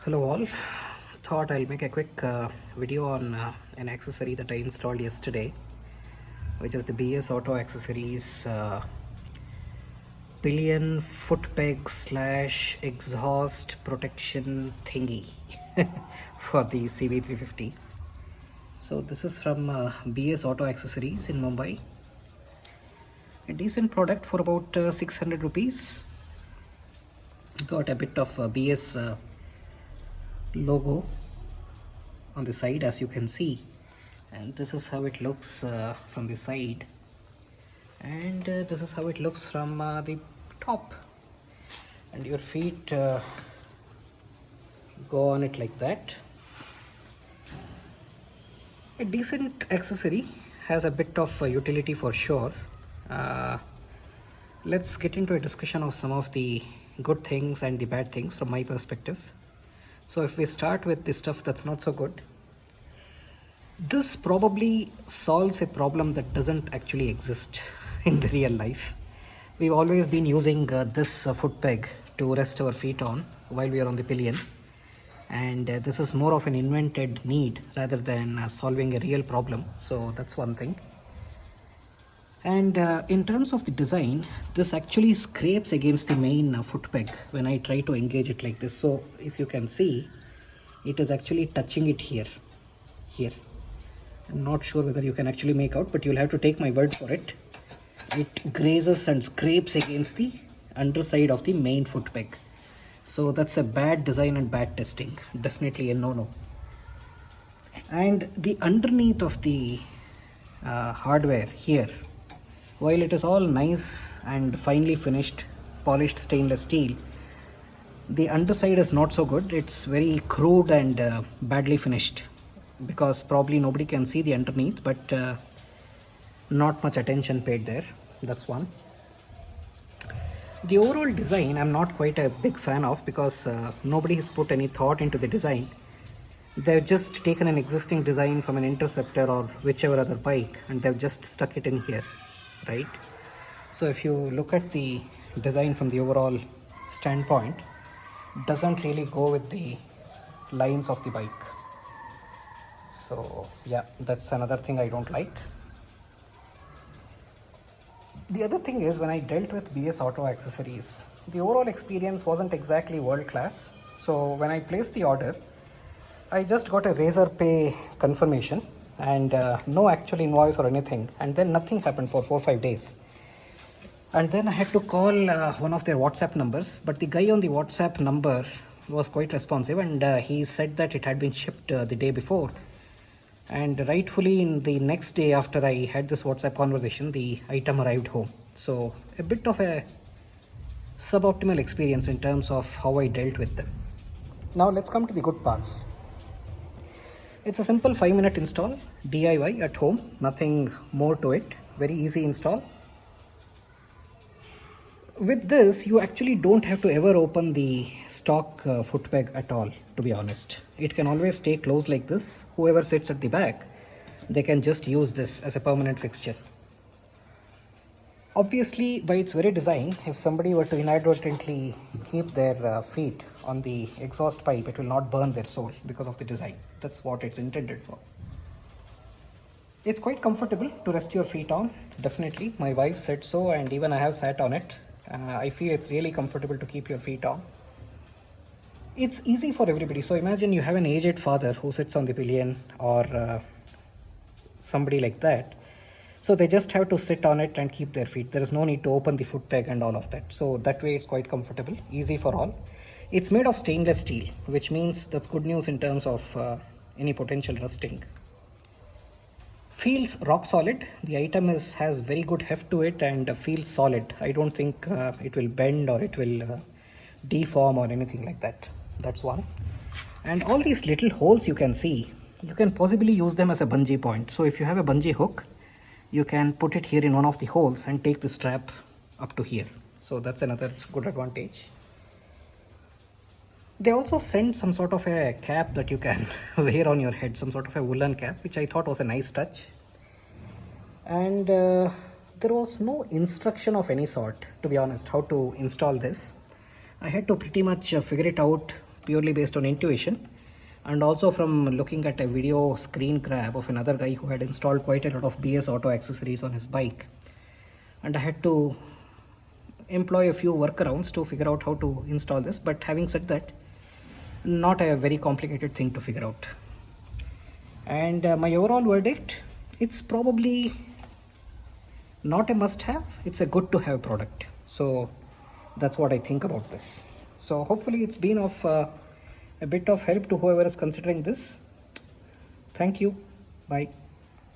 Hello all. Thought I'll make a quick video on an accessory that I installed yesterday, which is the BS Auto Accessories pillion footpeg slash exhaust protection thingy for the CB350. So this is from BS Auto Accessories in Mumbai. A decent product for about 600 rupees. Got a bit of BS logo on the side, as you can see, and this is how it looks from the side, and this is how it looks from the top, and your feet go on it like that. A decent accessory, has a bit of utility for sure. Let's get into a discussion of some of the good things and the bad things from my perspective. So if we start with the stuff that's not so good, this probably solves a problem that doesn't actually exist in the real life. We've always been using this foot peg to rest our feet on while we are on the pillion, and this is more of an invented need rather than solving a real problem. So that's one thing. And in terms of the design, this actually scrapes against the main foot peg when I try to engage it like this. So if you can see, it is actually touching it here. I'm not sure whether you can actually make out, but you'll have to take my word for it. It grazes and scrapes against the underside of the main foot peg. So that's a bad design and bad testing. Definitely a no-no. And the underneath of the hardware here, while it is all nice and finely finished, polished stainless steel, the underside is not so good. It's very crude and badly finished, because probably nobody can see the underneath, but not much attention paid there. That's one. The overall design I'm not quite a big fan of, because nobody has put any thought into the design. They've just taken an existing design from an Interceptor or whichever other bike, and they've just stuck it in here, right? So if you look at the design from the overall standpoint, it doesn't really go with the lines of the bike. So yeah, that's another thing I don't like. The other thing is, when I dealt with BS Auto Accessories, the overall experience wasn't exactly world class. So when I placed the order, I just got a Razor Pay confirmation and no actual invoice or anything, and then nothing happened for 4-5 days. And then I had to call one of their WhatsApp numbers, but the guy on the WhatsApp number was quite responsive, and he said that it had been shipped the day before. And rightfully, in the next day after I had this WhatsApp conversation, the item arrived home. So a bit of a suboptimal experience in terms of how I dealt with them. Now let's come to the good parts. It's a simple 5-minute install, DIY at home, nothing more to it, very easy install. With this, you actually don't have to ever open the stock foot peg at all, to be honest. It can always stay closed like this. Whoever sits at the back, they can just use this as a permanent fixture. Obviously, by its very design, if somebody were to inadvertently keep their feet on the exhaust pipe, it will not burn their sole because of the design. That's what it's intended for. It's quite comfortable to rest your feet on, definitely. My wife said so, and even I have sat on it. I feel it's really comfortable to keep your feet on. It's easy for everybody. So imagine you have an aged father who sits on the pillion, or somebody like that. So they just have to sit on it and keep their feet. There is no need to open the foot peg and all of that. So that way it's quite comfortable, easy for all. It's made of stainless steel, which means that's good news in terms of any potential rusting. Feels rock solid. The item has very good heft to it and feels solid. I don't think it will bend or it will deform or anything like that. That's one. And all these little holes you can see, you can possibly use them as a bungee point. So if you have a bungee hook, you can put it here in one of the holes and take the strap up to here. So that's another good advantage. They also sent some sort of a cap that you can wear on your head, some sort of a woolen cap, which I thought was a nice touch. And there was no instruction of any sort, to be honest, how to install this. I had to pretty much figure it out purely based on intuition, and also from looking at a video screen grab of another guy who had installed quite a lot of BS Auto accessories on his bike. And I had to employ a few workarounds to figure out how to install this. But having said that, not a very complicated thing to figure out. And my overall verdict, it's probably not a must-have, it's a good to have product. So that's what I think about this. So hopefully it's been of a bit of help to whoever is considering this. Thank you. Bye.